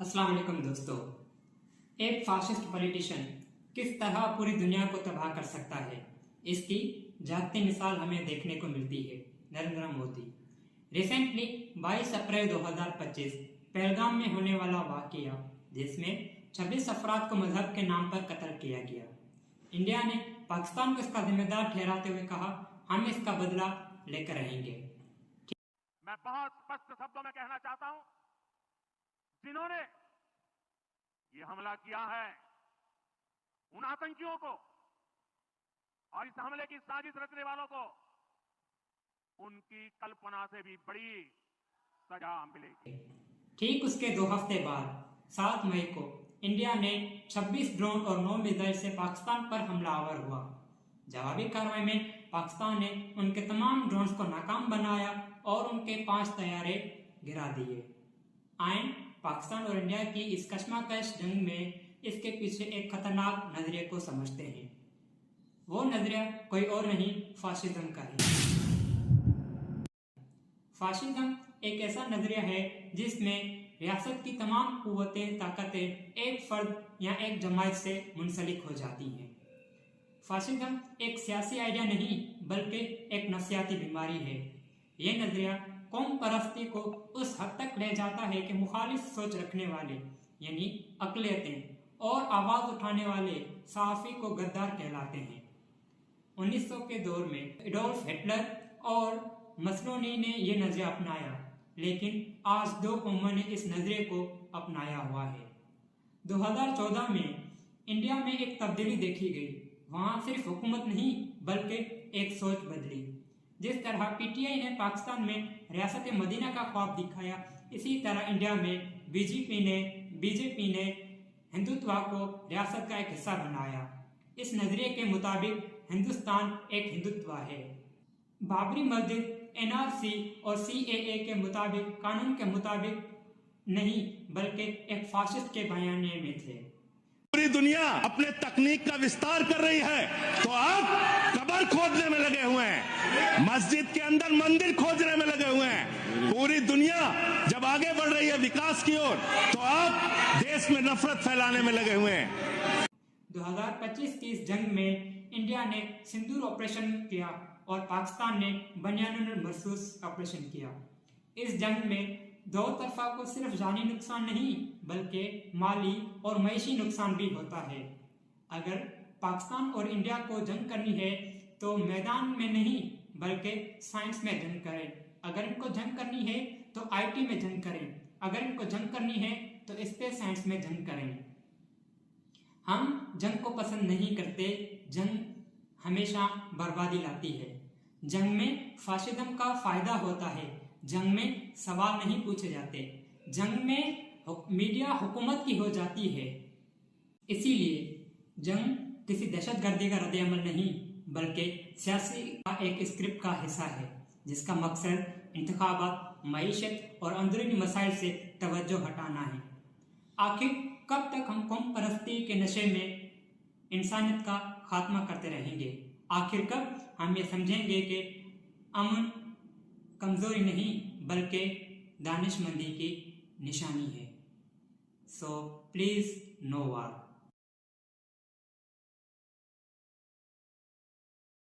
अस्सलाम वालेकुम दोस्तों। एक फाशिस्ट पॉलिटिशियन किस तरह पूरी दुनिया को तबाह कर सकता है, इसकी जाती मिसाल हमें देखने को मिलती है नरेंद्र मोदी। रिसेंटली 22 अप्रैल 2025 पहलगाम में होने वाला वाकया, जिसमें 26 अफराद को मजहब के नाम पर कत्ल किया गया। इंडिया ने पाकिस्तान को इसका जिम्मेदार ठहराते हुए कहा, हम इसका बदला लेकर रहेंगे। मैं बहुत स्पष्ट शब्दों में कहना चाहता हूं, जिन्होंने ये हमला किया है, उन आतंकियों को और इस हमले की साजिश रचने वालों को उनकी कल्पना से भी बड़ी सजा मिलेगी। ठीक उसके 2 हफ्ते बाद 7 मई को इंडिया ने 26 ड्रोन और 9 मिसाइल से पाकिस्तान पर हमलावर हुआ। जवाबी कार्रवाई में पाकिस्तान ने उनके तमाम ड्रोन्स को नाकाम बनाया और उनके 5 तैयारे गिरा दिए। आए पाकिस्तान और इंडिया की इस कशमकश जंग में इसके पीछे एक खतरनाक नजरिए को समझते हैं। वो नजरिया कोई और नहीं, फाशिज्म का है। फाशिज्म एक ऐसा नजरिया है जिसमें रियासत की तमाम कुव्वतें, ताकतें एक फर्द या एक जमात से मुंसलिक हो जाती हैं। फाशिज्म एक सियासी आइडिया नहीं, बल्कि एक नफसियाती बीमारी है। ये नजरिया कौम परस्ती को उस हद तक ले जाता है कि मुखालिफ सोच रखने वाले यानी अक़लियतें और आवाज उठाने वाले सहाफ़ी को गद्दार कहलाते हैं। 1900 के दौर में एडोल्फ हिटलर और मसलोनी ने यह नजरिया अपनाया, लेकिन आज 2 कौमों ने इस नजरिए को अपनाया हुआ है। 2014 में इंडिया में एक तब्दीली देखी गई। वहां सिर्फ हुकूमत नहीं, बल्कि एक सोच बदली। जिस तरह पीटीआई ने पाकिस्तान में रियासत मदीना का ख्वाब दिखाया, इसी तरह इंडिया में बीजेपी ने हिंदुत्व को रियासत का एक हिस्सा बनाया। इस नजरिए के मुताबिक हिंदुस्तान एक हिंदुत्व है। बाबरी मस्जिद एनआरसी और सीएए के मुताबिक, कानून के मुताबिक नहीं, बल्कि एक फाशिस्ट के बयाने में थे। पूरी दुनिया अपने तकनीक का विस्तार कर रही है, तो आप कब्र खोदने में लगे हुए हैं, मस्जिद के अंदर मंदिर खोदने में लगे हुए हैं। पूरी दुनिया जब आगे बढ़ रही है विकास की ओर, तो आप देश में नफरत फैलाने में लगे हुए हैं। 2025 की इस जंग में इंडिया ने सिंदूर ऑपरेशन किया और पाकिस्तान ने बनियानुल मरसूस ऑपरेशन किया। इस जंग में दो तरफा को सिर्फ जानी नुकसान नहीं, बल्कि माली और मईशी नुकसान भी होता है। अगर पाकिस्तान और इंडिया को जंग करनी है तो मैदान में नहीं, बल्कि साइंस में जंग करें। अगर इनको जंग करनी है तो आईटी में जंग करें। अगर इनको जंग करनी है तो स्पेस साइंस में जंग करें। हम जंग को पसंद नहीं करते। जंग हमेशा बर्बादी लाती है। जंग में फाशिज्म का फायदा होता है। जंग में सवाल नहीं पूछे जाते। जंग में मीडिया हुकूमत की हो जाती है। इसीलिए जंग किसी दहशतगर्दी का रद्द-ए-अमल नहीं, बल्कि सियासी का एक स्क्रिप्ट का हिस्सा है, जिसका मकसद इंतखाबात, मईशत और अंदरूनी मसाइल से तवज्जो हटाना है। आखिर कब तक हम कौम परस्ती के नशे में इंसानियत का खात्मा करते रहेंगे? आखिर कब हम ये समझेंगे कि अमन कमजोरी नहीं, बल्कि दानिशमंदी की निशानी है? So please no war.